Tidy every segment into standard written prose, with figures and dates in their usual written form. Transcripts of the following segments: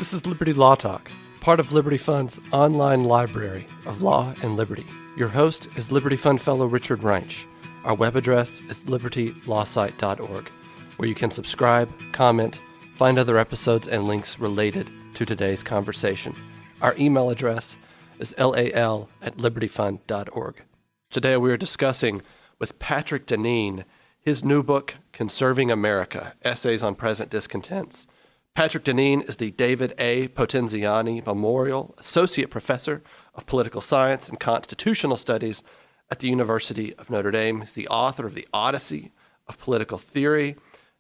This is Liberty Law Talk, part of Liberty Fund's online library of law and liberty. Your host is Liberty Fund fellow Richard Reinsch. Our web address is libertylawsite.org, where you can subscribe, comment, find other episodes and links related to today's conversation. Our email address is lal@libertyfund.org. Today we are discussing with Patrick Deneen his new book, Conserving America, Essays on Present Discontents. Patrick Deneen is the David A. Potenziani Memorial Associate Professor of Political Science and Constitutional Studies at the University of Notre Dame. He's the author of The Odyssey of Political Theory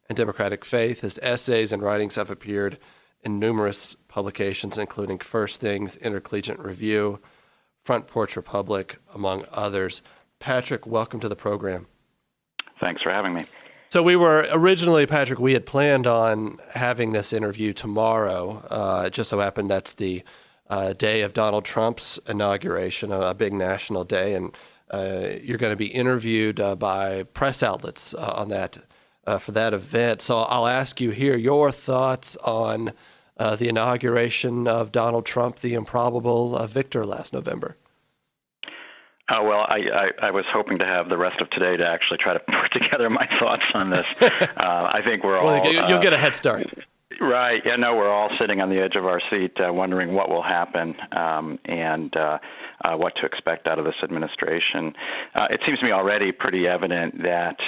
and Democratic Faith. His essays and writings have appeared in numerous publications, including First Things, Intercollegiate Review, Front Porch Republic, among others. Patrick, welcome to the program. Thanks for having me. So we were originally, Patrick, we had planned on having this interview tomorrow. It just so happened that's the day of Donald Trump's inauguration, a big national day, and you're going to be interviewed by press outlets on that for that event. So I'll ask you here your thoughts on the inauguration of Donald Trump, the improbable victor last November. Well, I was hoping to have the rest of today to actually try to put together my thoughts on this. I think we're all... Well, you'll get a head start. Right. Yeah, no, we're all sitting on the edge of our seat wondering what will happen and what to expect out of this administration. It seems to me already pretty evident that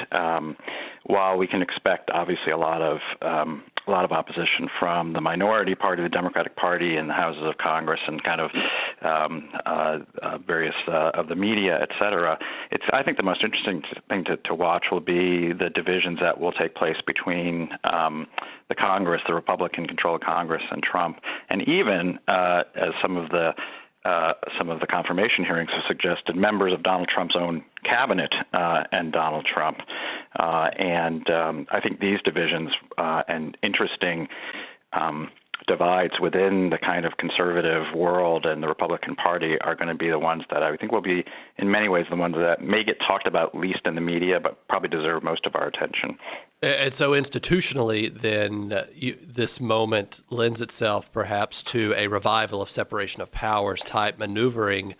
while we can expect, obviously, a lot of opposition from the minority party, the Democratic Party, in the houses of Congress, and kind of various of the media, et cetera. I think the most interesting thing to watch will be the divisions that will take place between the Congress, the Republican-controlled Congress, and Trump, and even as some of the confirmation hearings have suggested, members of Donald Trump's own cabinet and Donald Trump. And I think these divisions and interesting divides within the kind of conservative world and the Republican Party are going to be the ones that I think will be, in many ways, the ones that may get talked about least in the media, but probably deserve most of our attention. And so institutionally, then, this moment lends itself perhaps to a revival of separation of powers type maneuvering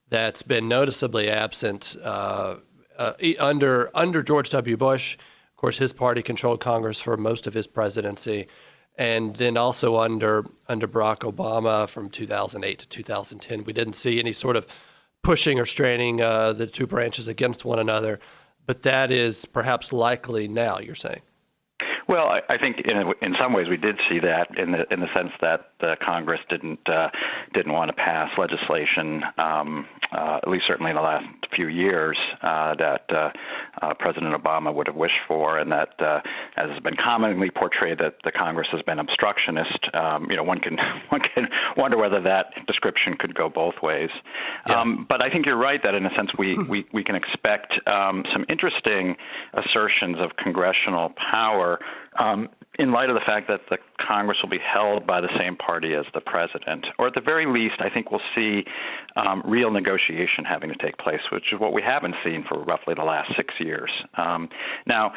that's been noticeably absent under George W. Bush. Of course, his party controlled Congress for most of his presidency, and then also under Barack Obama from 2008 to 2010. We didn't see any sort of pushing or straining the two branches against one another. But that is perhaps likely now, you're saying? Well, I think in some ways we did see that in the sense that the Congress didn't want to pass legislation, at least certainly in the last few years, that President Obama would have wished for, and that, as has been commonly portrayed, that the Congress has been obstructionist. One can wonder whether that description could go both ways. Yeah. But I think you're right that in a sense we can expect some interesting assertions of congressional power in light of the fact that the Congress will be held by the same party as the president. Or at the very least, I think we'll see real negotiation having to take place, which is what we haven't seen for roughly the last 6 years. Now,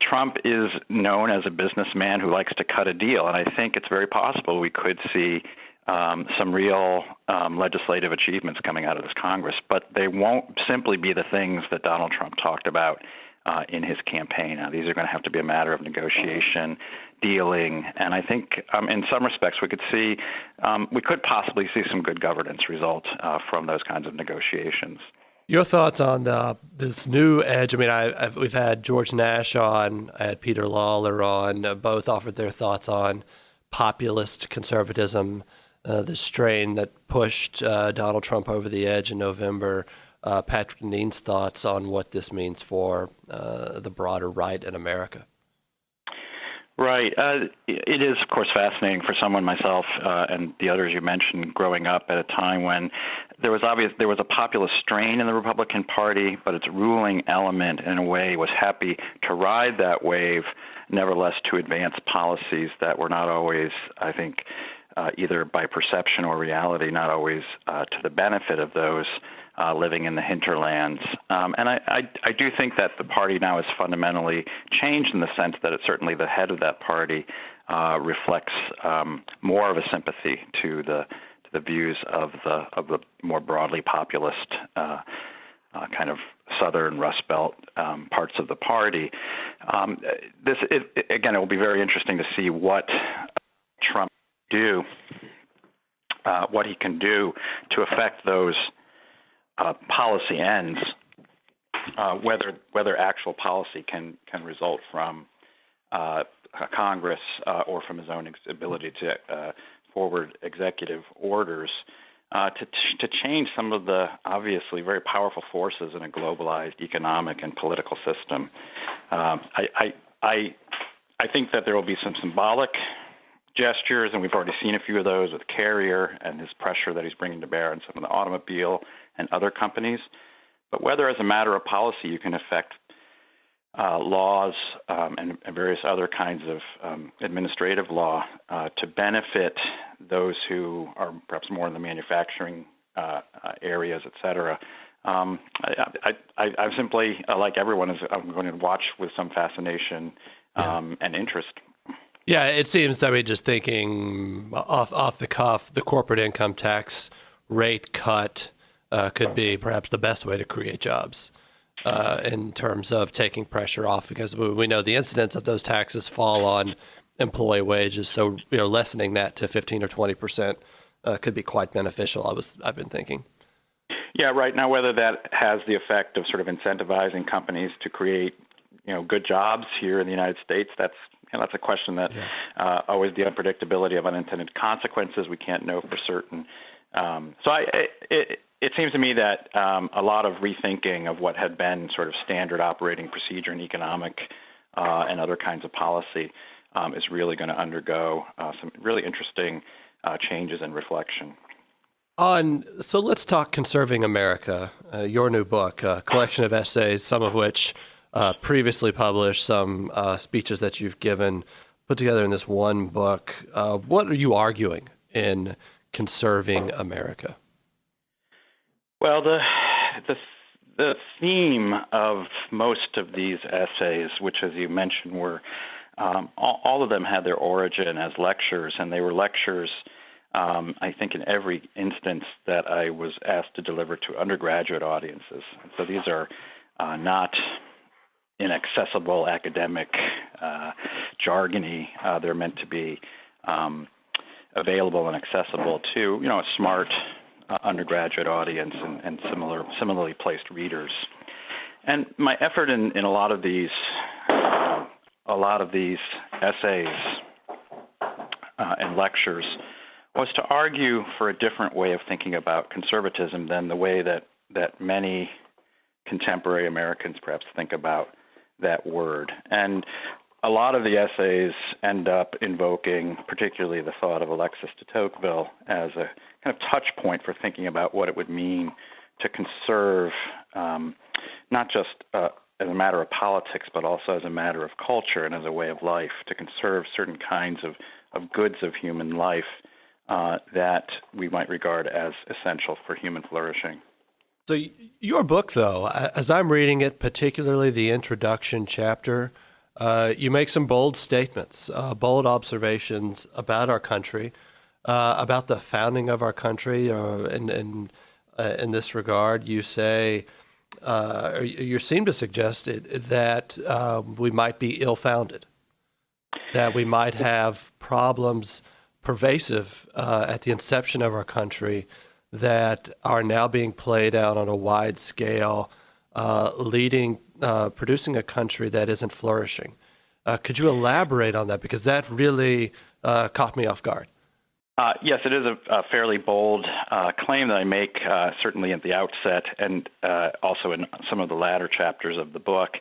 Trump is known as a businessman who likes to cut a deal, and I think it's very possible we could see some real legislative achievements coming out of this Congress, but they won't simply be the things that Donald Trump talked about in his campaign. Now, these are going to have to be a matter of negotiation, dealing, and I think in some respects we could possibly see some good governance results from those kinds of negotiations. Your thoughts on this new edge? I mean, we've had George Nash on, I had Peter Lawler on, both offered their thoughts on populist conservatism, the strain that pushed Donald Trump over the edge in November. Patrick Deneen's thoughts on what this means for the broader right in America. Right. It is, of course, fascinating for someone, myself, and the others you mentioned, growing up at a time when there was a populist strain in the Republican Party, but its ruling element, in a way, was happy to ride that wave, nevertheless to advance policies that were not always, I think, either by perception or reality, not always to the benefit of those living in the hinterlands. And I do think that the party now has fundamentally changed in the sense that it's certainly the head of that party reflects more of a sympathy to the views of the more broadly populist kind of Southern Rust Belt parts of the party. Again, it will be very interesting to see what Trump do, what he can do to affect those policy ends, whether actual policy can result from Congress or from his own ability to forward executive orders to change some of the obviously very powerful forces in a globalized economic and political system. I think that there will be some symbolic gestures, and we've already seen a few of those with Carrier and his pressure that he's bringing to bear on some of the automobile and other companies. But whether as a matter of policy you can affect laws and various other kinds of administrative law to benefit those who are perhaps more in the manufacturing areas, et cetera. I'm simply, like everyone, I'm going to watch with some fascination and interest. Yeah, it seems, just thinking off the cuff, the corporate income tax rate cut could be perhaps the best way to create jobs in terms of taking pressure off, because we know the incidence of those taxes fall on employee wages. So, lessening that to 15 or 20% could be quite beneficial. I've been thinking. Yeah, right. Now, whether that has the effect of sort of incentivizing companies to create, good jobs here in the United States, that's a question that always the unpredictability of unintended consequences, we can't know for certain. It seems to me that a lot of rethinking of what had been sort of standard operating procedure in economic and other kinds of policy is really going to undergo some really interesting changes and reflection. So let's talk Conserving America, your new book, a collection of essays, some of which previously published, some speeches that you've given, put together in this one book. What are you arguing in Conserving America? Well, the theme of most of these essays, which, as you mentioned, were all of them had their origin as lectures, and they were lectures, I think, in every instance that I was asked to deliver to undergraduate audiences. And so these are not inaccessible academic jargony. They're meant to be available and accessible to a smart undergraduate audience and similarly placed readers. And my effort in a lot of these essays and lectures was to argue for a different way of thinking about conservatism than the way that many contemporary Americans perhaps think about that word. And a lot of the essays end up invoking particularly the thought of Alexis de Tocqueville as a kind of touch point for thinking about what it would mean to conserve, not just as a matter of politics, but also as a matter of culture and as a way of life, to conserve certain kinds of goods of human life that we might regard as essential for human flourishing. So your book, though, as I'm reading it, particularly the introduction chapter, you make some bold statements, bold observations about our country, about the founding of our country. In this regard, you say, you seem to suggest that we might be ill-founded, that we might have problems pervasive at the inception of our country that are now being played out on a wide scale, producing a country that isn't flourishing. Could you elaborate on that? Because that really caught me off guard. Yes, it is a fairly bold claim that I make, certainly at the outset and also in some of the latter chapters of the book,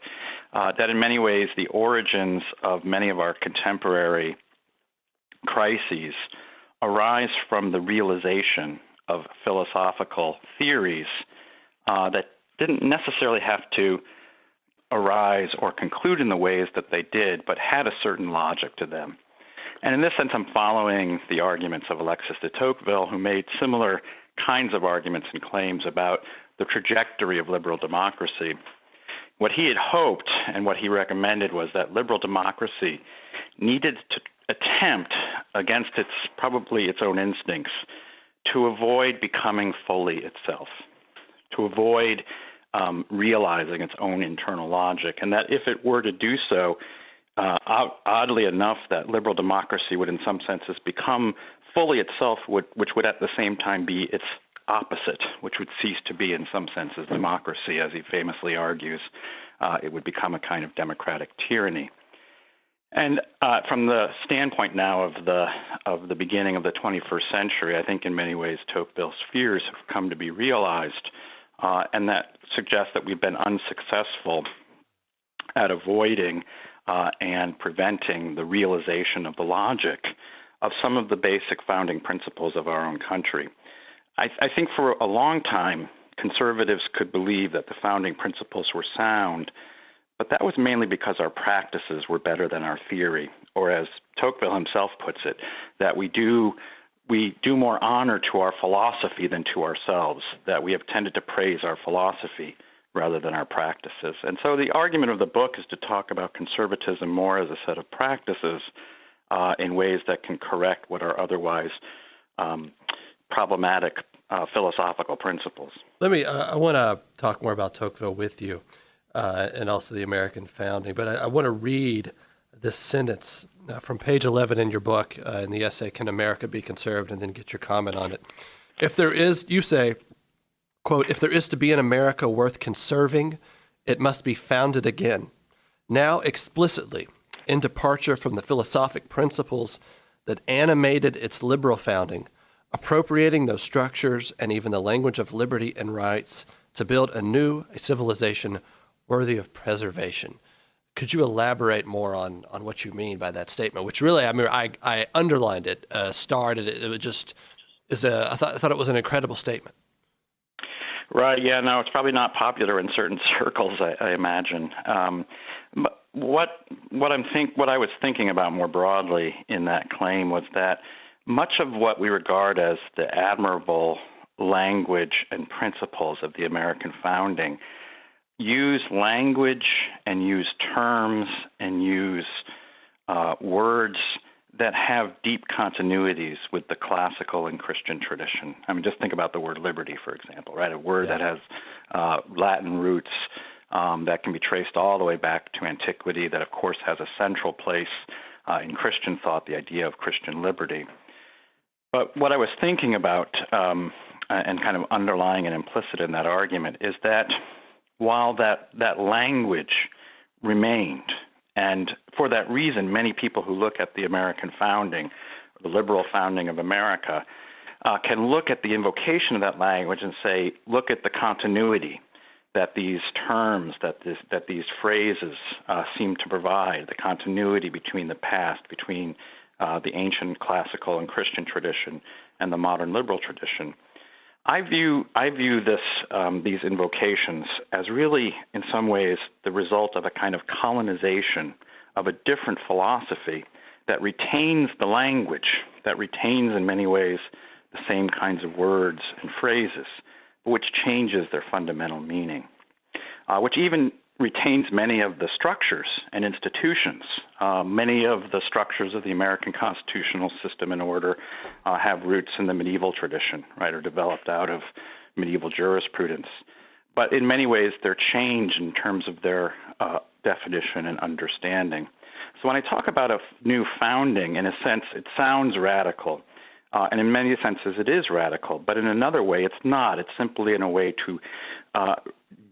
that in many ways the origins of many of our contemporary crises arise from the realization of philosophical theories that didn't necessarily have to arise or conclude in the ways that they did, but had a certain logic to them. And in this sense, I'm following the arguments of Alexis de Tocqueville, who made similar kinds of arguments and claims about the trajectory of liberal democracy. What he had hoped and what he recommended was that liberal democracy needed to attempt, against probably its own instincts, to avoid becoming fully itself, to avoid realizing its own internal logic, and that if it were to do so, oddly enough, that liberal democracy would in some senses become fully itself, which would at the same time be its opposite, which would cease to be in some senses democracy, as he famously argues. It would become a kind of democratic tyranny. And from the standpoint now of the beginning of the 21st century, I think in many ways Tocqueville's fears have come to be realized, and that suggests that we've been unsuccessful at avoiding and preventing the realization of the logic of some of the basic founding principles of our own country. I think for a long time, conservatives could believe that the founding principles were sound, but that was mainly because our practices were better than our theory, or as Tocqueville himself puts it, that we do more honor to our philosophy than to ourselves, that we have tended to praise our philosophy rather than our practices. And so the argument of the book is to talk about conservatism more as a set of practices in ways that can correct what are otherwise problematic philosophical principles. I want to talk more about Tocqueville with you and also the American founding, but I want to read this sentence from page 11 in your book in the essay, Can America Be Conserved? And then get your comment on it. If there is, you say, quote, if there is to be an America worth conserving, it must be founded again, now explicitly, in departure from the philosophic principles that animated its liberal founding, appropriating those structures and even the language of liberty and rights to build a civilization worthy of preservation. Could you elaborate more on what you mean by that statement? Which really, I underlined it, starred it. It just is I thought it was an incredible statement. Right. Yeah. No, it's probably not popular in certain circles, I imagine. But what I was thinking about more broadly in that claim was that much of what we regard as the admirable language and principles of the American founding use language and use terms and use words that have deep continuities with the classical and Christian tradition. I mean, just think about the word liberty, for example, right? A word that has Latin roots that can be traced all the way back to antiquity, that, of course, has a central place in Christian thought, the idea of Christian liberty. But what I was thinking about and kind of underlying and implicit in that argument is that while that language remained, and for that reason, many people who look at the American founding, the liberal founding of America, can look at the invocation of that language and say, look at the continuity that these terms, that these phrases seem to provide, the continuity between the past, between the ancient classical and Christian tradition and the modern liberal tradition. I view these invocations as really, in some ways, the result of a kind of colonization of a different philosophy that retains the language, that retains in many ways the same kinds of words and phrases, but which changes their fundamental meaning, which even retains many of the structures and institutions. Many of the structures of the American constitutional system and order have roots in the medieval tradition, right, or developed out of medieval jurisprudence. But in many ways, they're changed in terms of their definition and understanding. So when I talk about a new founding, in a sense, it sounds radical. And in many senses, it is radical. But in another way, it's not. It's simply in a way to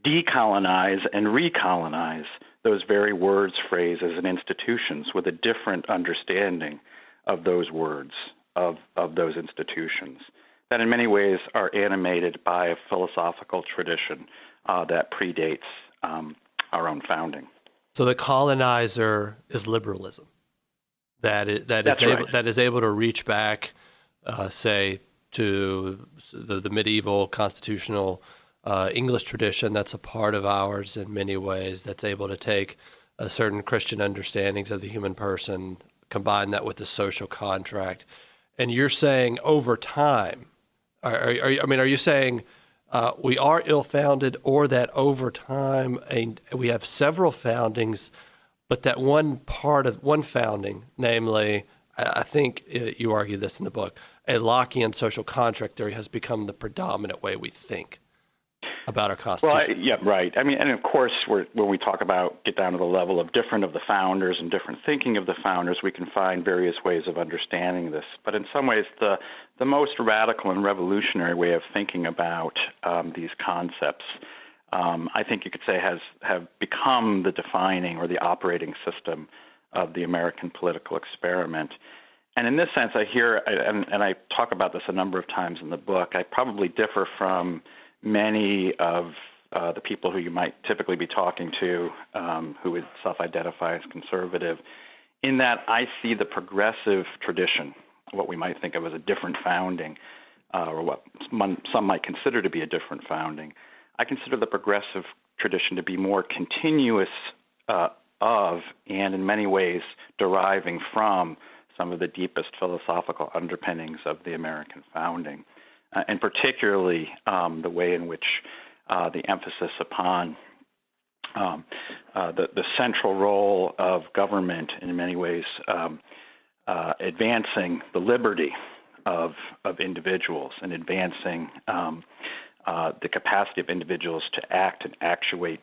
decolonize and recolonize those very words, phrases, and institutions with a different understanding of those words, of those institutions, that in many ways are animated by a philosophical tradition that predates our own founding. So the colonizer is liberalism. That is able to reach back, say, to the medieval constitutional English tradition that's a part of ours in many ways, that's able to take certain Christian understandings of the human person, combine that with the social contract. And you're saying over time, are you saying we are ill-founded, or that over time we have several foundings, but that one part of one founding, namely, I think you argue this in the book, a Lockean social contract theory has become the predominant way we think about our Constitution. Well, yeah, right. I mean, and of course, when we talk about get down to the level of different of the founders and different thinking of the founders, we can find various ways of understanding this. But in some ways, the most radical and revolutionary way of thinking about these concepts, I think you could say, have become the defining or the operating system of the American political experiment. And in this sense, I hear, and I talk about this a number of times in the book, I probably differ from many of the people who you might typically be talking to who would self-identify as conservative, in that I see the progressive tradition, what we might think of as a different founding, or what some might consider to be a different founding. I consider the progressive tradition to be more continuous of, and in many ways deriving from, some of the deepest philosophical underpinnings of the American founding. And particularly the way in which the emphasis upon the central role of government, in many ways advancing the liberty of individuals and advancing the capacity of individuals to act and actuate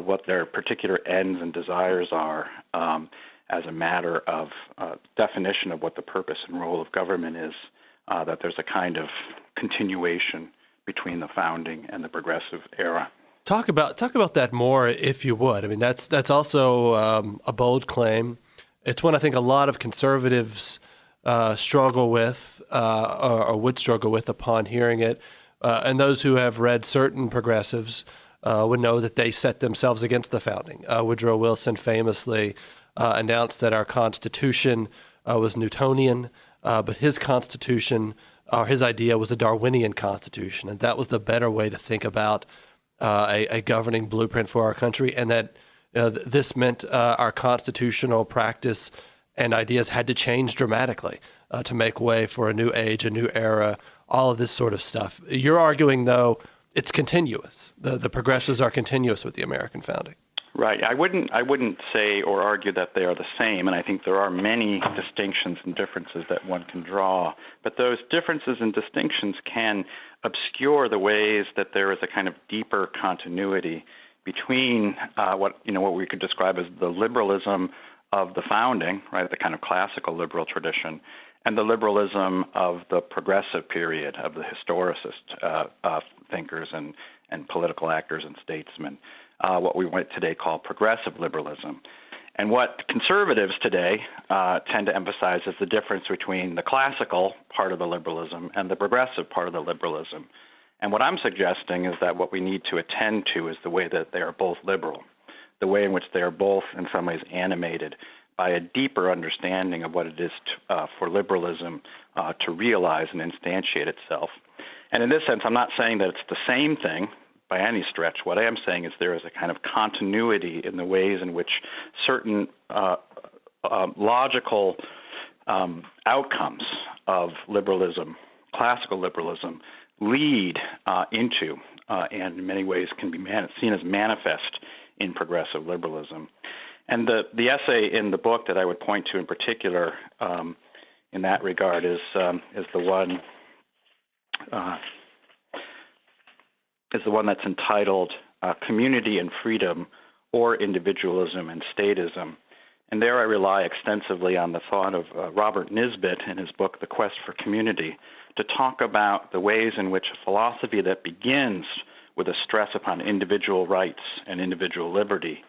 what their particular ends and desires are as a matter of definition of what the purpose and role of government is. That there's a kind of continuation between the founding and the progressive era. Talk about that more, if you would. I mean, that's also a bold claim. It's one I think a lot of conservatives struggle with or would struggle with upon hearing it. And those who have read certain progressives would know that they set themselves against the founding. Woodrow Wilson famously announced that our Constitution was Newtonian, but his Constitution, or his idea, was a Darwinian Constitution, and that was the better way to think about a governing blueprint for our country, and that this meant our constitutional practice and ideas had to change dramatically to make way for a new age, a new era, all of this sort of stuff. You're arguing, though, it's continuous. The progressives are continuous with the American founding. Right. I wouldn't say or argue that they are the same, and I think there are many distinctions and differences that one can draw. But those differences and distinctions can obscure the ways that there is a kind of deeper continuity between what we could describe as the liberalism of the founding, right, the kind of classical liberal tradition, and the liberalism of the progressive period of the historicist thinkers and political actors and statesmen. What we might today call progressive liberalism. And what conservatives today tend to emphasize is the difference between the classical part of the liberalism and the progressive part of the liberalism. And what I'm suggesting is that what we need to attend to is the way that they are both liberal, the way in which they are both in some ways animated by a deeper understanding of what it is for liberalism to realize and instantiate itself. And in this sense, I'm not saying that it's the same thing by any stretch. What I am saying is there is a kind of continuity in the ways in which certain logical outcomes of liberalism, classical liberalism, lead into and in many ways can be seen as manifest in progressive liberalism. And the essay in the book that I would point to in particular in that regard is the one that's entitled Community and Freedom, or Individualism and Statism. And there I rely extensively on the thought of Robert Nisbet in his book, The Quest for Community, to talk about the ways in which a philosophy that begins with a stress upon individual rights and individual liberty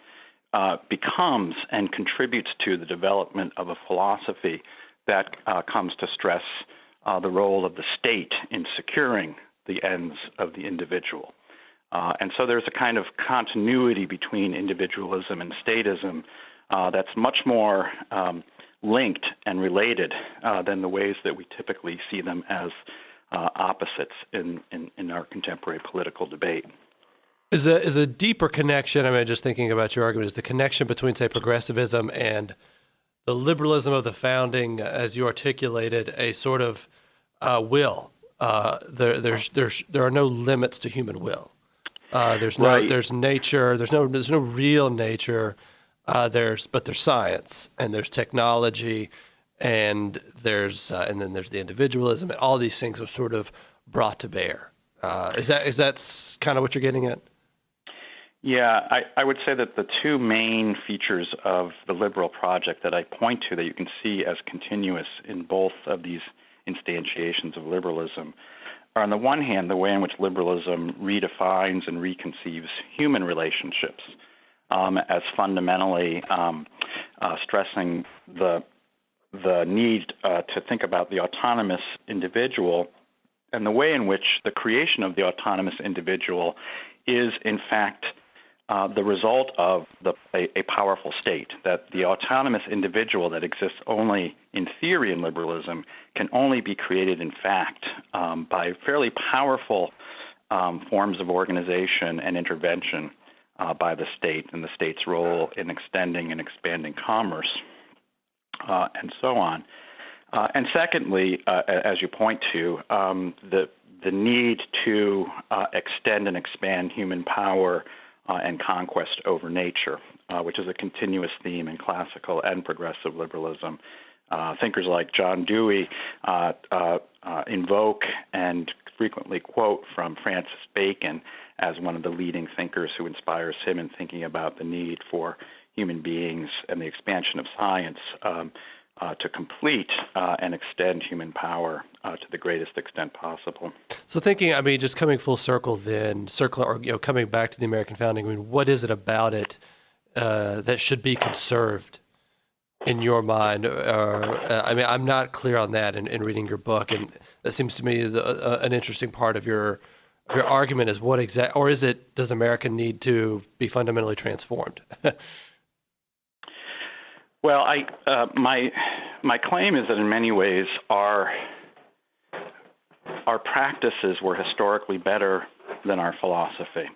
becomes and contributes to the development of a philosophy that comes to stress the role of the state in securing the ends of the individual. And so there's a kind of continuity between individualism and statism that's much more linked and related than the ways that we typically see them as opposites in our contemporary political debate. Is a deeper connection, I mean, just thinking about your argument, is the connection between, say, progressivism and the liberalism of the founding, as you articulated, a sort of will. There are no limits to human will. There's right. There's nature. There's no real nature There's science and there's technology and then there's the individualism, and all these things are sort of brought to bear. Is that kind of what you're getting at? Yeah, I would say that the two main features of the liberal project that I point to that you can see as continuous in both of these instantiations of liberalism are, on the one hand, the way in which liberalism redefines and reconceives human relationships as fundamentally stressing the need to think about the autonomous individual, and the way in which the creation of the autonomous individual is, in fact, the result of a powerful state, that the autonomous individual that exists only in theory in liberalism can only be created in fact by fairly powerful forms of organization and intervention by the state and the state's role in extending and expanding commerce and so on. And secondly, as you point to, the need to extend and expand human power and conquest over nature, which is a continuous theme in classical and progressive liberalism. Thinkers like John Dewey invoke and frequently quote from Francis Bacon as one of the leading thinkers who inspires him in thinking about the need for human beings and the expansion of science to complete and extend human power to the greatest extent possible. So thinking, just coming full circle then, coming back to the American founding, what is it about it that should be conserved in your mind? I'm not clear on that in reading your book, and that seems to me an interesting part of your argument is does America need to be fundamentally transformed? Well, my claim is that in many ways our practices were historically better than our philosophy.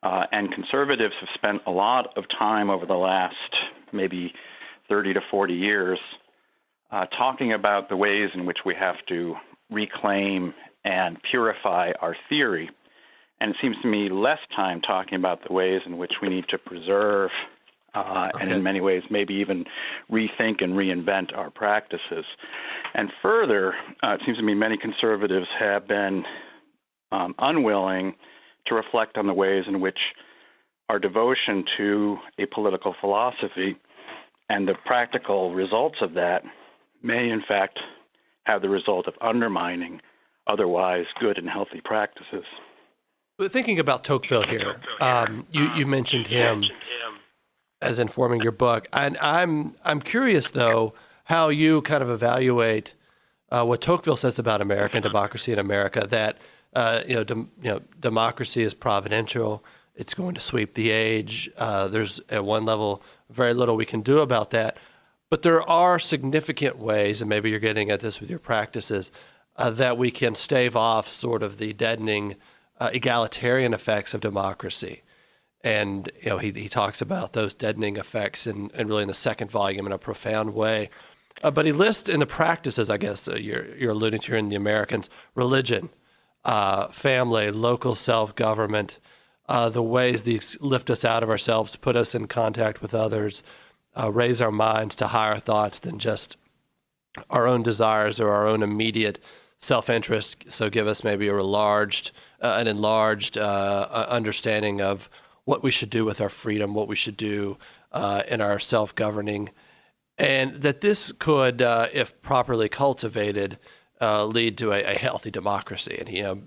And conservatives have spent a lot of time over the last maybe 30 to 40 years talking about the ways in which we have to reclaim and purify our theory. And it seems to me less time talking about the ways in which we need to preserve and in many ways maybe even rethink and reinvent our practices. And further, it seems to me many conservatives have been unwilling to reflect on the ways in which our devotion to a political philosophy and the practical results of that may in fact have the result of undermining otherwise good and healthy practices. But thinking about Tocqueville here, you mentioned him as informing your book, and I'm curious though how you kind of evaluate what Tocqueville says about America and democracy in America. That democracy is providential; it's going to sweep the age. There's at one level very little we can do about that, but there are significant ways, and maybe you're getting at this with your practices, that we can stave off sort of the deadening egalitarian effects of democracy. And he talks about those deadening effects and really in the second volume in a profound way. But he lists in the practices, I guess you're alluding to here in the Americans, religion, family, local self-government, the ways these lift us out of ourselves, put us in contact with others, raise our minds to higher thoughts than just our own desires or our own immediate self-interest. So give us maybe an enlarged understanding of what we should do with our freedom, what we should do in our self-governing, and that this could, if properly cultivated, lead to a healthy democracy.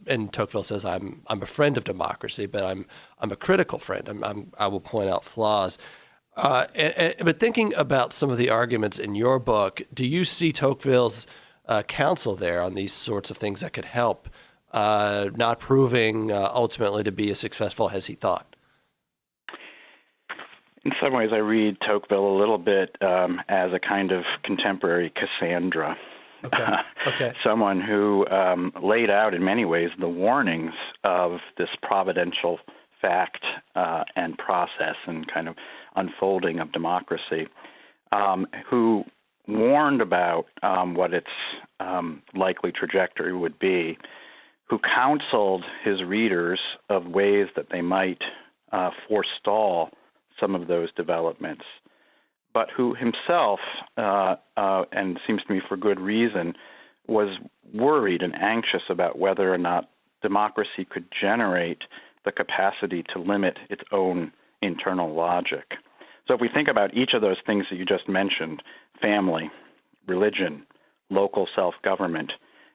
And Tocqueville says, "I'm a friend of democracy, but I'm a critical friend. I will point out flaws." But thinking about some of the arguments in your book, do you see Tocqueville's counsel there on these sorts of things that could help, not proving ultimately to be as successful as he thought? In some ways, I read Tocqueville a little bit as a kind of contemporary Cassandra. Okay. Someone who laid out in many ways the warnings of this providential fact and process and kind of unfolding of democracy, who warned about what its likely trajectory would be, who counseled his readers of ways that they might forestall some of those developments, but who himself, and seems to me for good reason, was worried and anxious about whether or not democracy could generate the capacity to limit its own internal logic. So if we think about each of those things that you just mentioned, family, religion, local self-government,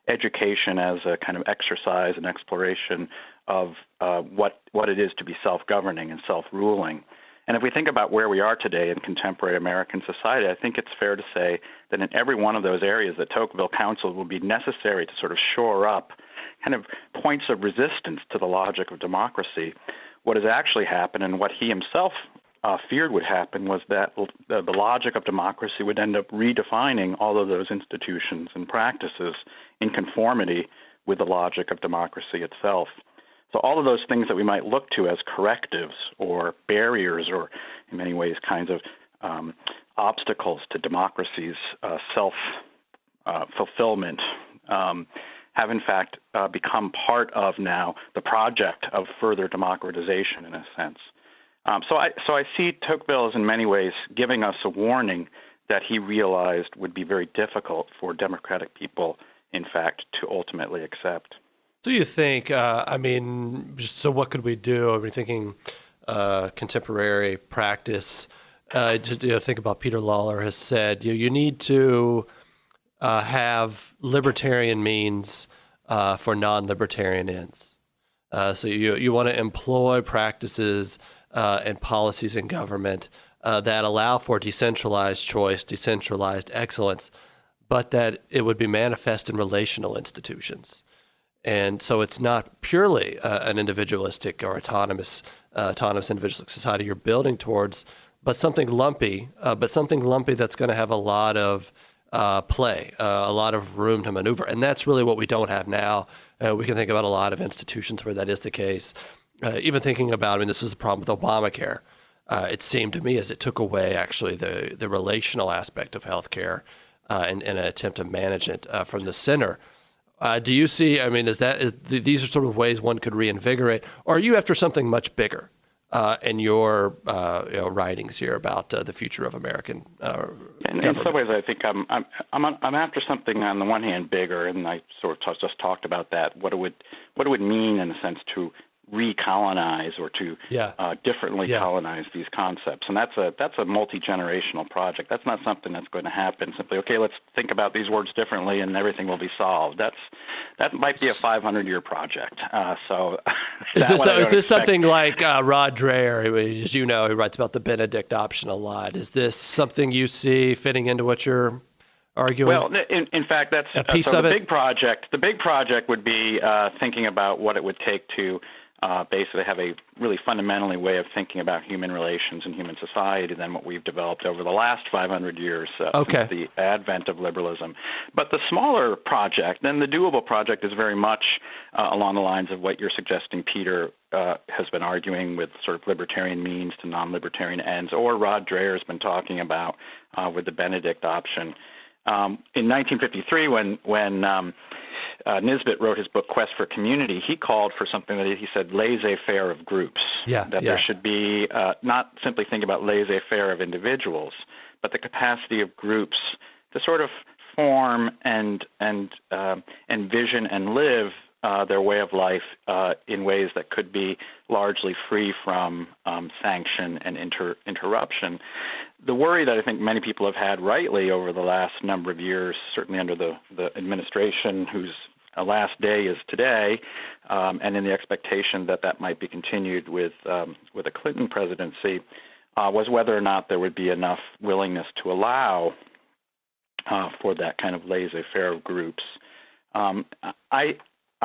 education as a kind of exercise and exploration of what it is to be self-governing and self-ruling. And if we think about where we are today in contemporary American society, I think it's fair to say that in every one of those areas that Tocqueville counseled will be necessary to sort of shore up kind of points of resistance to the logic of democracy. What has actually happened, and what he himself feared would happen, was that the logic of democracy would end up redefining all of those institutions and practices in conformity with the logic of democracy itself. So all of those things that we might look to as correctives or barriers or in many ways kinds of obstacles to democracy's self-fulfillment have in fact become part of now the project of further democratization in a sense. So I see Tocqueville as in many ways giving us a warning that he realized would be very difficult for democratic people, in fact, to ultimately accept. So you think, so what could we do? Are we thinking contemporary practice? Think about Peter Lawler has said, you need to have libertarian means for non-libertarian ends. So you want to employ practices and policies in government that allow for decentralized choice, decentralized excellence, but that it would be manifest in relational institutions. And so it's not purely an individualistic or autonomous individualistic society you're building towards, but something lumpy that's going to have a lot of play, a lot of room to maneuver. And that's really what we don't have now. We can think about a lot of institutions where that is the case. Even thinking about, this is the problem with Obamacare. It seemed to me as it took away actually the relational aspect of healthcare in an attempt to manage it from the center. Do you see, these are sort of ways one could reinvigorate, or are you after something much bigger in your writings here about the future of American government? In some ways, I think I'm after something on the one hand bigger, and I sort of just talked about that, what it would mean in a sense to recolonize or to differently colonize these concepts. And that's a multi-generational project. That's not something that's going to happen simply, okay, let's think about these words differently and everything will be solved. That might be a 500-year project. Is this something like Rod Dreher, as you know, he writes about the Benedict option a lot. Is this something you see fitting into what you're arguing? Well, in fact, that's a piece of the it. Big project. The big project would be thinking about what it would take to basically have a really fundamentally way of thinking about human relations and human society than what we've developed over the last 500 years since the advent of liberalism. But the smaller project, then the doable project, is very much along the lines of what you're suggesting Peter has been arguing with sort of libertarian means to non-libertarian ends, or Rod Dreher has been talking about with the Benedict option. In 1953, when Nisbet wrote his book Quest for Community, he called for something that he said laissez-faire of groups. There should be not simply think about laissez-faire of individuals, but the capacity of groups to sort of form and envision and live their way of life in ways that could be largely free from sanction and interruption. The worry that I think many people have had rightly over the last number of years, certainly under the administration whose last day is today, and in the expectation that might be continued with a Clinton presidency, was whether or not there would be enough willingness to allow for that kind of laissez-faire of groups. I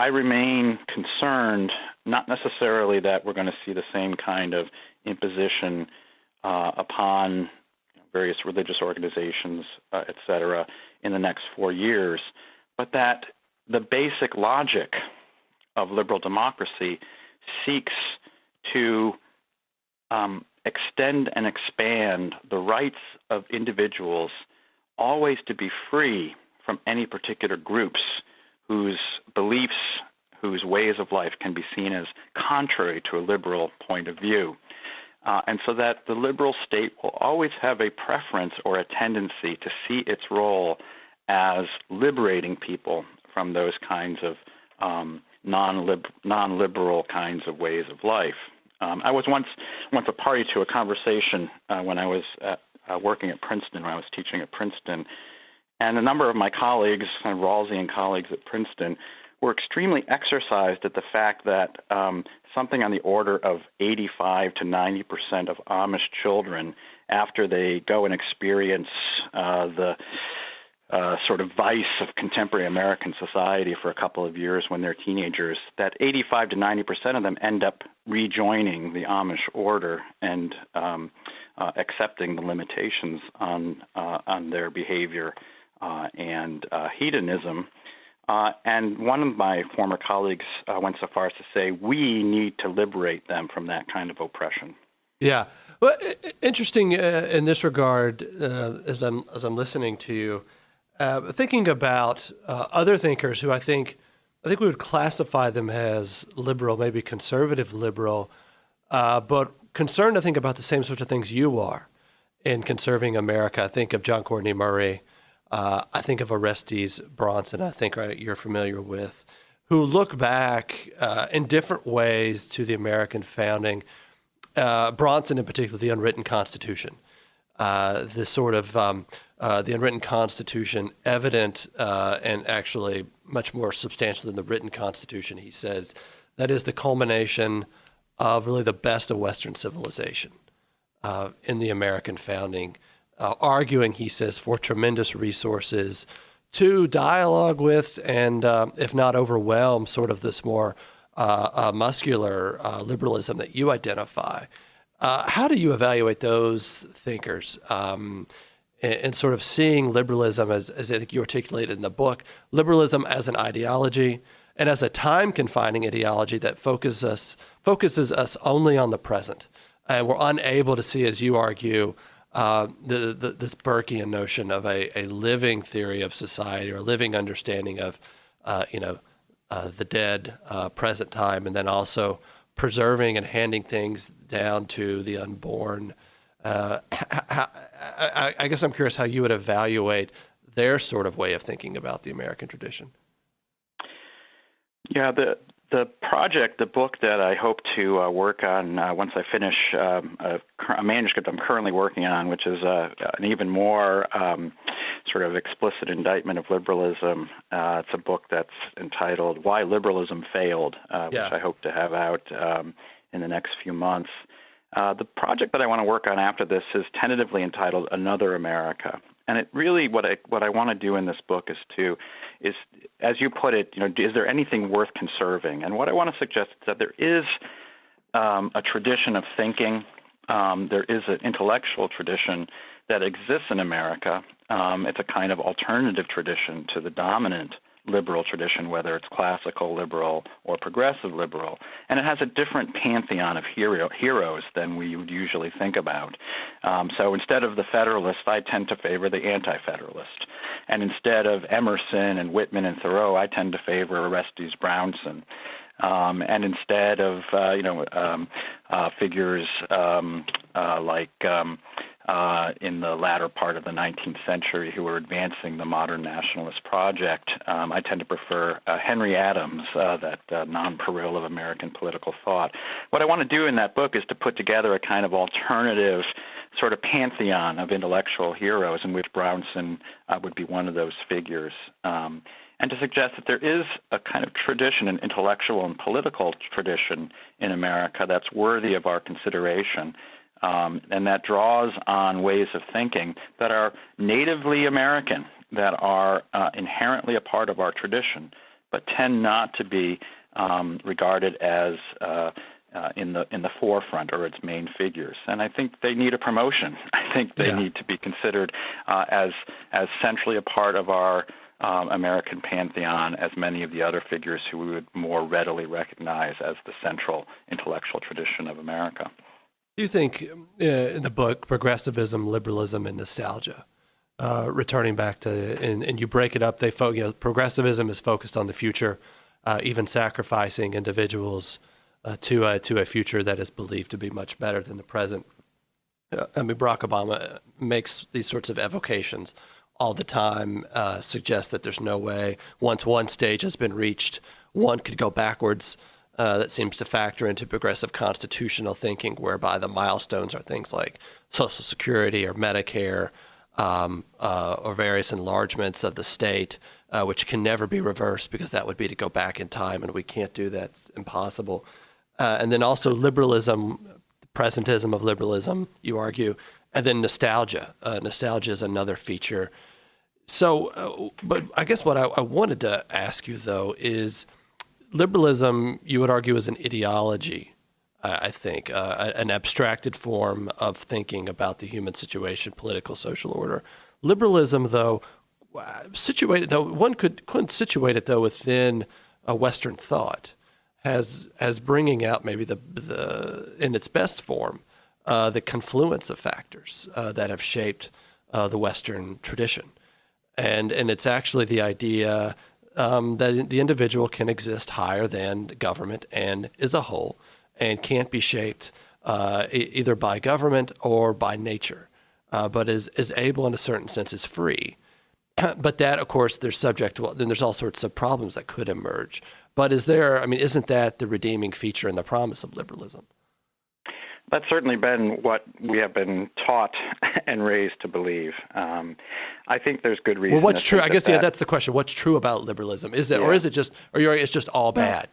remain concerned, not necessarily that we're going to see the same kind of imposition upon various religious organizations, et cetera, in the next 4 years, but that the basic logic of liberal democracy seeks to extend and expand the rights of individuals always to be free from any particular groups whose beliefs, whose ways of life can be seen as contrary to a liberal point of view. and so that the liberal state will always have a preference or a tendency to see its role as liberating people from those kinds of non-liberal kinds of ways of life. I was once a party to a conversation when I was working at Princeton, when I was teaching at Princeton, and a number of my colleagues, kind of Rawlsian colleagues at Princeton, were extremely exercised at the fact that something on the order of 85 to 90% of Amish children, after they go and experience the sort of vice of contemporary American society for a couple of years when they're teenagers, that 85 to 90% of them end up rejoining the Amish order and accepting the limitations on their behavior and hedonism. And one of my former colleagues went so far as to say, we need to liberate them from that kind of oppression. Yeah. Well, interesting in this regard, as I'm listening to you, thinking about other thinkers who I think we would classify them as liberal, maybe conservative liberal, but concerned, I think, about the same sorts of things you are in Conserving America. I think of John Courtney Murray. I think of Orestes Bronson, I think you're familiar with, who look back in different ways to the American founding. Bronson, in particular, the unwritten Constitution, the sort of the unwritten Constitution, evident and actually much more substantial than the written Constitution. He says that is the culmination of really the best of Western civilization in the American founding. Arguing, he says, for tremendous resources to dialogue with and, if not overwhelm, sort of this more muscular liberalism that you identify. How do you evaluate those thinkers and sort of seeing liberalism as I think you articulated in the book, liberalism as an ideology and as a time-confining ideology that focuses us only on the present? And we're unable to see, as you argue, this Burkean notion of a living theory of society or a living understanding of, the dead, present time, and then also preserving and handing things down to the unborn. I guess I'm curious how you would evaluate their sort of way of thinking about the American tradition. Yeah, the project, the book that I hope to work on once I finish a manuscript I'm currently working on, which is an even more sort of explicit indictment of liberalism. It's a book that's entitled Why Liberalism Failed, which I hope to have out in the next few months. The project that I want to work on after this is tentatively entitled Another America. And it really, what I want to do in this book is, as you put it, is there anything worth conserving? And what I want to suggest is that there is a tradition of thinking, there is an intellectual tradition that exists in America. It's a kind of alternative tradition to the dominant liberal tradition, whether it's classical liberal or progressive liberal, and it has a different pantheon of heroes than we would usually think about. So instead of the Federalist, I tend to favor the Anti-Federalist. And instead of Emerson and Whitman and Thoreau, I tend to favor Orestes Brownson. And instead of figures like in the latter part of the 19th century who were advancing the modern nationalist project, I tend to prefer Henry Adams, that nonpareil of American political thought. What I want to do in that book is to put together a kind of alternative sort of pantheon of intellectual heroes in which Brownson would be one of those figures. And to suggest that there is a kind of tradition, an intellectual and political tradition in America that's worthy of our consideration, and that draws on ways of thinking that are natively American, that are inherently a part of our tradition, but tend not to be regarded as in the forefront or its main figures. And I think they need a promotion. I think they need to be considered as centrally a part of our American pantheon as many of the other figures who we would more readily recognize as the central intellectual tradition of America. Do you think in the book, progressivism, liberalism, and nostalgia, returning back to, and you break it up, progressivism is focused on the future, even sacrificing individuals to a future that is believed to be much better than the present. Barack Obama makes these sorts of evocations all the time, suggests that there's no way, once one stage has been reached, one could go backwards. That seems to factor into progressive constitutional thinking, whereby the milestones are things like Social Security or Medicare, or various enlargements of the state, which can never be reversed because that would be to go back in time, and we can't do that. It's impossible. And then also liberalism, presentism of liberalism, you argue, and then nostalgia. Nostalgia is another feature. So, but I guess what I wanted to ask you, though, is liberalism, you would argue, is an ideology, I think, an abstracted form of thinking about the human situation, political, social order. Liberalism, though, one could situate it, though, within a Western thought, as bringing out maybe the in its best form, the confluence of factors that have shaped the Western tradition. And it's actually the idea that the individual can exist higher than government and is a whole and can't be shaped either by government or by nature, but is able in a certain sense, is free. But that, of course, there's subject to, then there's all sorts of problems that could emerge. But isn't that the redeeming feature and the promise of liberalism? That's certainly been what we have been taught and raised to believe. I think there's good reason. Well, what's true? I guess that's the question. What's true about liberalism? Is it, or is it just, or it's just all bad?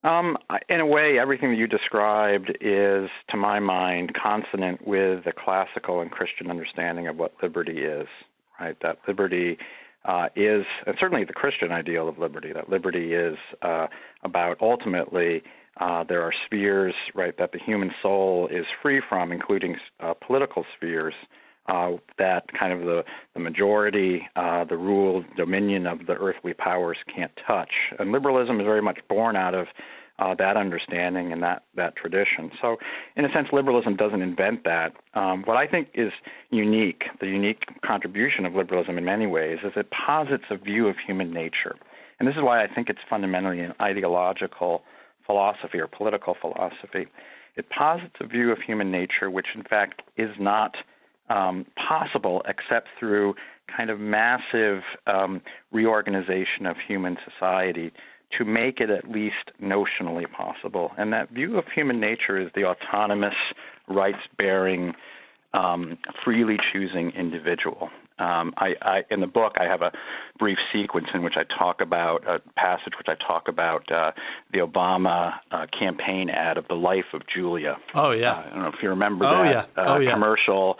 In a way, everything that you described is, to my mind, consonant with the classical and Christian understanding of what liberty is. Right? That liberty is, and certainly the Christian ideal of liberty. That liberty is about ultimately. There are spheres, right, that the human soul is free from, including political spheres, that kind of the majority, the rule, dominion of the earthly powers can't touch. And liberalism is very much born out of that understanding and that tradition. So in a sense, liberalism doesn't invent that. What I think is unique, the unique contribution of liberalism in many ways, is it posits a view of human nature. And this is why I think it's fundamentally an ideological philosophy or political philosophy. It posits a view of human nature which, in fact, is not possible except through kind of massive reorganization of human society to make it at least notionally possible. And that view of human nature is the autonomous, rights-bearing, freely choosing individual. In the book, I have a brief sequence in which I talk about a passage which I talk about the Obama campaign ad of The Life of Julia. Oh, yeah. I don't know if you remember that commercial,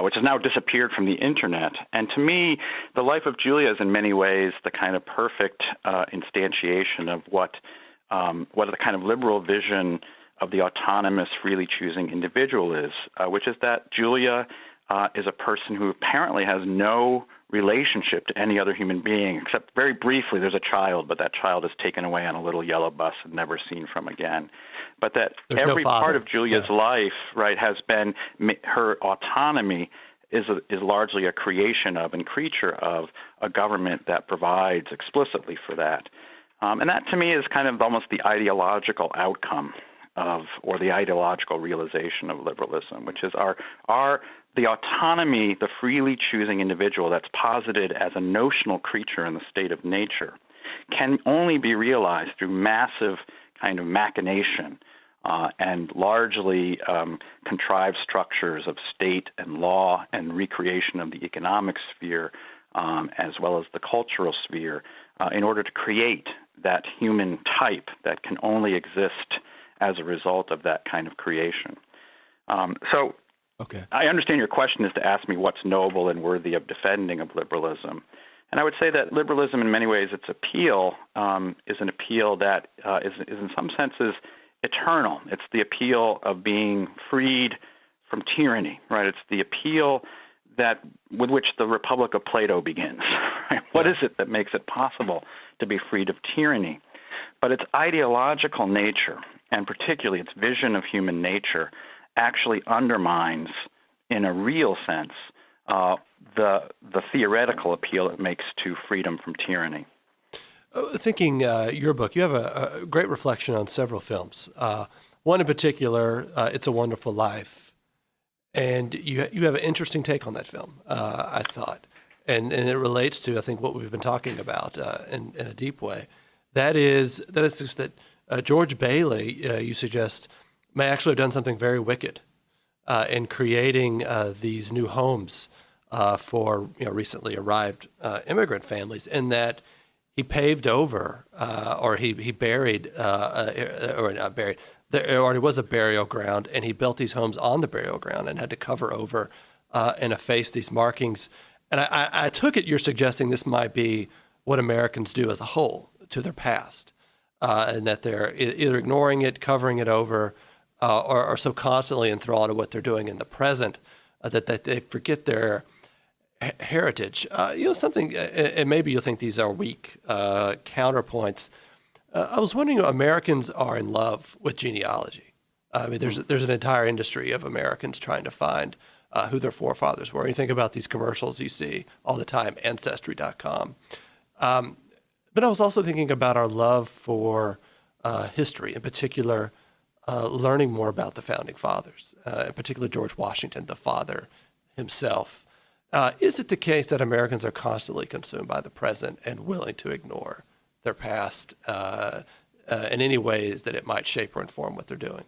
which has now disappeared from the internet. And to me, The Life of Julia is in many ways the kind of perfect instantiation of what the kind of liberal vision of the autonomous, freely choosing individual is, which is that Julia is a person who apparently has no relationship to any other human being, except very briefly there's a child, but that child is taken away on a little yellow bus and never seen from again. But that there's every part of Julia's life, right, has been her autonomy is largely a creation of and creature of a government that provides explicitly for that. And that to me is kind of almost the ideological outcome of, or the ideological realization of liberalism, which is the autonomy, the freely choosing individual that's posited as a notional creature in the state of nature can only be realized through massive kind of machination and largely contrived structures of state and law and recreation of the economic sphere as well as the cultural sphere in order to create that human type that can only exist as a result of that kind of creation. Okay. I understand your question is to ask me what's noble and worthy of defending of liberalism. And I would say that liberalism, in many ways, its appeal is an appeal that is in some senses eternal. It's the appeal of being freed from tyranny, right? It's the appeal with which the Republic of Plato begins. Right? What is it that makes it possible to be freed of tyranny? But its ideological nature, and particularly its vision of human nature, actually undermines, in a real sense, the theoretical appeal it makes to freedom from tyranny. Thinking your book, you have a great reflection on several films. One in particular, It's a Wonderful Life, and you have an interesting take on that film, I thought, and it relates to, I think, what we've been talking about in a deep way. That is just that George Bailey, you suggest, may actually have done something very wicked in creating these new homes for recently arrived immigrant families, in that he paved over, or he buried, or not buried. There already was a burial ground, and he built these homes on the burial ground and had to cover over and efface these markings. And I took it you're suggesting this might be what Americans do as a whole to their past, and that they're either ignoring it, covering it over, or so constantly enthralled in what they're doing in the present that they forget their heritage. Something, and maybe you'll think these are weak counterpoints. I was wondering, Americans are in love with genealogy. I mean, there's an entire industry of Americans trying to find who their forefathers were. You think about these commercials you see all the time, Ancestry.com. But I was also thinking about our love for history, in particular, learning more about the founding fathers, in particular George Washington, the father himself. Is it the case that Americans are constantly consumed by the present and willing to ignore their past in any ways that it might shape or inform what they're doing?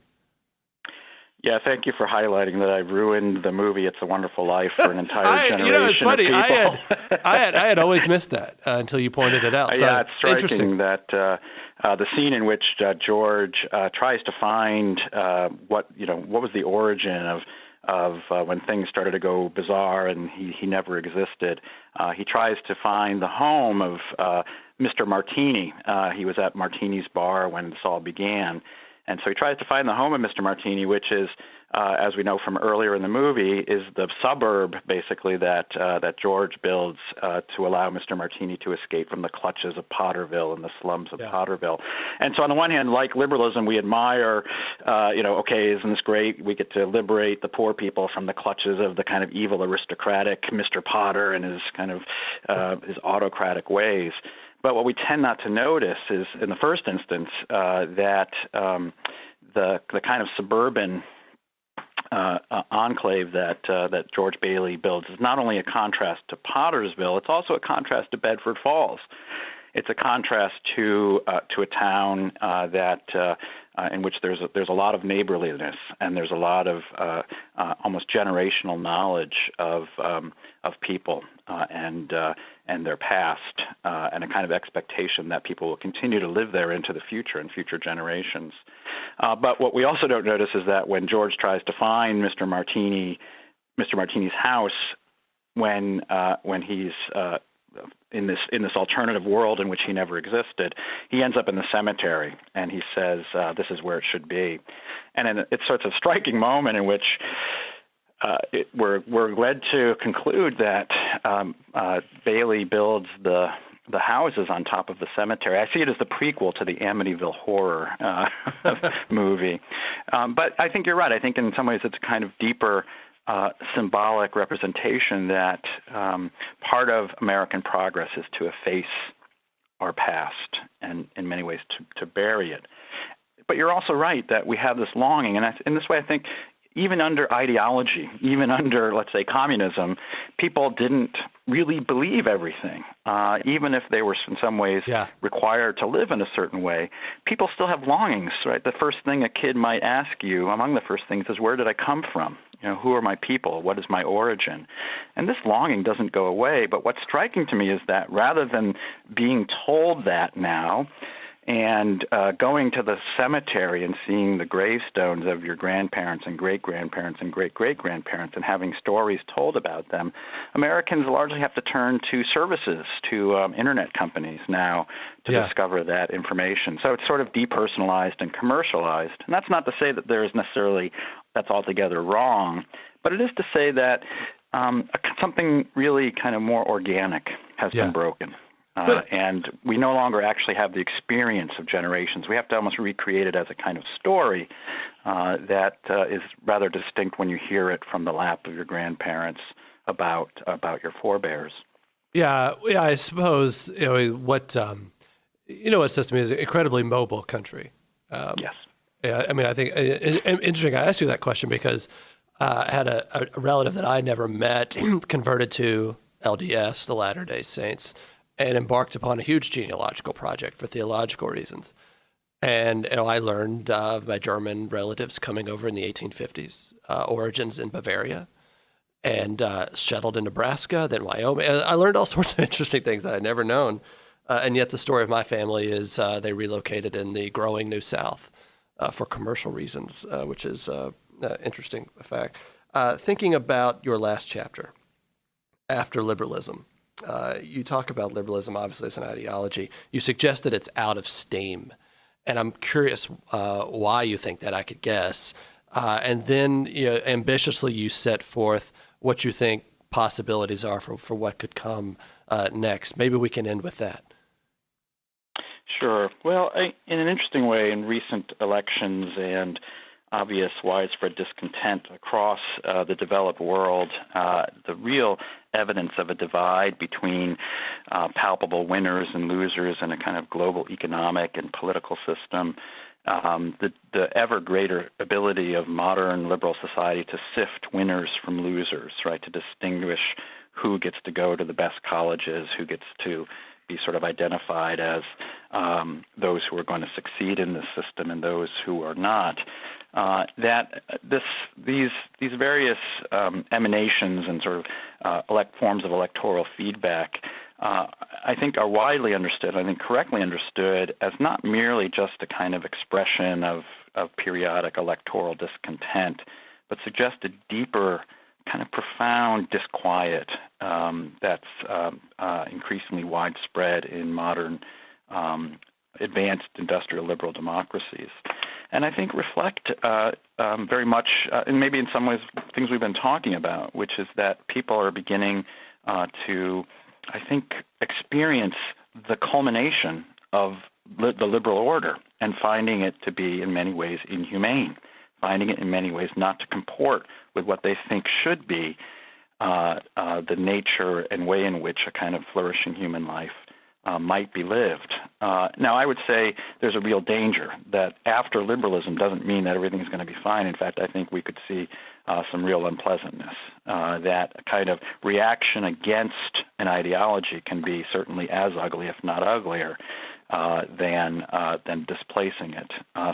Yeah, thank you for highlighting that I've ruined the movie "It's a Wonderful Life" for an entire generation it's funny. of people. I had always missed that until you pointed it out. So, yeah, it's striking that the scene in which George tries to find what was the origin of when things started to go bizarre and he never existed. He tries to find the home of Mr. Martini. He was at Martini's bar when this all began. And so he tries to find the home of Mr. Martini, which is, as we know from earlier in the movie, is the suburb, basically, that George builds to allow Mr. Martini to escape from the clutches of Potterville and the slums of Potterville. And so on the one hand, like liberalism, we admire, okay, isn't this great? We get to liberate the poor people from the clutches of the kind of evil aristocratic Mr. Potter and his kind of his autocratic ways. But what we tend not to notice is, in the first instance, that the kind of suburban enclave that George Bailey builds is not only a contrast to Pottersville, it's also a contrast to Bedford Falls. It's a contrast to a town in which there's a lot of neighborliness and there's a lot of almost generational knowledge of people and their past, and a kind of expectation that people will continue to live there into the future and future generations. But what we also don't notice is that when George tries to find Mr. Martini's house, when he's in this alternative world in which he never existed, he ends up in the cemetery, and he says, "This is where it should be." And it's sort of a striking moment in which we're led to conclude that Bailey builds the houses on top of the cemetery. I see it as the prequel to the Amityville Horror movie. But I think you're right. I think in some ways it's a kind of deeper symbolic representation that part of American progress is to efface our past and in many ways to bury it. But you're also right that we have this longing, and in this way I think even under ideology, even under, let's say, communism, people didn't really believe everything. Even if they were in some ways required to live in a certain way, people still have longings, right? The first thing a kid might ask you, among the first things, is, where did I come from? Who are my people? What is my origin? And this longing doesn't go away. But what's striking to me is that rather than being told that now, and going to the cemetery and seeing the gravestones of your grandparents and great-grandparents and great-great-grandparents and having stories told about them, Americans largely have to turn to services, to Internet companies now to discover that information. So it's sort of depersonalized and commercialized. And that's not to say that there is necessarily that's altogether wrong, but it is to say that something really kind of more organic has been broken. And we no longer actually have the experience of generations. We have to almost recreate it as a kind of story that is rather distinct when you hear it from the lap of your grandparents about your forebears. Yeah, I suppose what What says to me is an incredibly mobile country. Yes. Yeah, I mean, I think interesting. I asked you that question because I had a relative that I never met converted to LDS, the Latter-day Saints, and embarked upon a huge genealogical project for theological reasons. And I learned of my German relatives coming over in the 1850s, origins in Bavaria, and settled in Nebraska, then Wyoming. And I learned all sorts of interesting things that I'd never known. And yet the story of my family is they relocated in the growing New South for commercial reasons, which is interesting fact. Thinking about your last chapter, After Liberalism, you talk about liberalism obviously as an ideology. You suggest that it's out of steam. And I'm curious why you think that. I could guess. And then ambitiously you set forth what you think possibilities are for what could come next. Maybe we can end with that. Sure. Well, in an interesting way, in recent elections and obvious widespread discontent across the developed world, the real evidence of a divide between palpable winners and losers in a kind of global economic and political system, the ever greater ability of modern liberal society to sift winners from losers, right, to distinguish who gets to go to the best colleges, who gets to be sort of identified as those who are going to succeed in this system and those who are not. These various emanations and sort of forms of electoral feedback, I think, are widely understood, I think correctly understood, as not merely just a kind of expression of periodic electoral discontent, but suggest a deeper, kind of profound disquiet that's increasingly widespread in modern advanced industrial liberal democracies. And I think reflect very much, and maybe in some ways, things we've been talking about, which is that people are beginning to, I think, experience the culmination of the liberal order and finding it to be in many ways inhumane, finding it in many ways not to comport with what they think should be the nature and way in which a kind of flourishing human life might be lived. Now, I would say there's a real danger that after liberalism doesn't mean that everything's going to be fine. In fact, I think we could see some real unpleasantness, that a kind of reaction against an ideology can be certainly as ugly, if not uglier, than displacing it.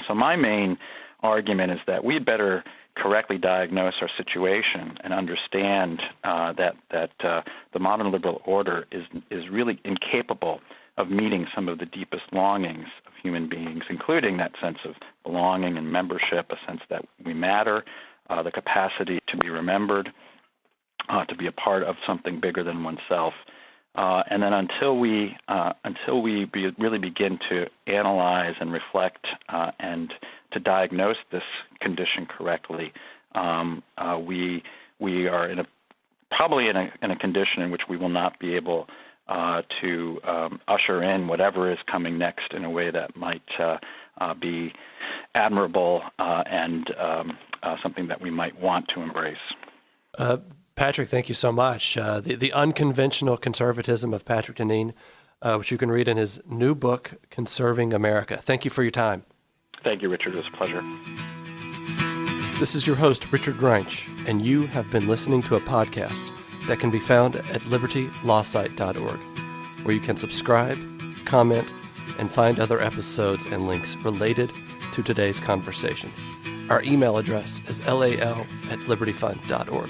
So my main argument is that we'd better correctly diagnose our situation and understand that the modern liberal order is really incapable of meeting some of the deepest longings of human beings, including that sense of belonging and membership, a sense that we matter, the capacity to be remembered, to be a part of something bigger than oneself. And then until we really begin to analyze and reflect and to diagnose this condition correctly, we are probably in a condition in which we will not be able to usher in whatever is coming next in a way that might be admirable and something that we might want to embrace. Patrick, thank you so much. The Unconventional Conservatism of Patrick Deneen, which you can read in his new book, Conserving America. Thank you for your time. Thank you, Richard. It was a pleasure. This is your host, Richard Grinch, and you have been listening to a podcast that can be found at libertylawsite.org, where you can subscribe, comment, and find other episodes and links related to today's conversation. Our email address is lal@libertyfund.org.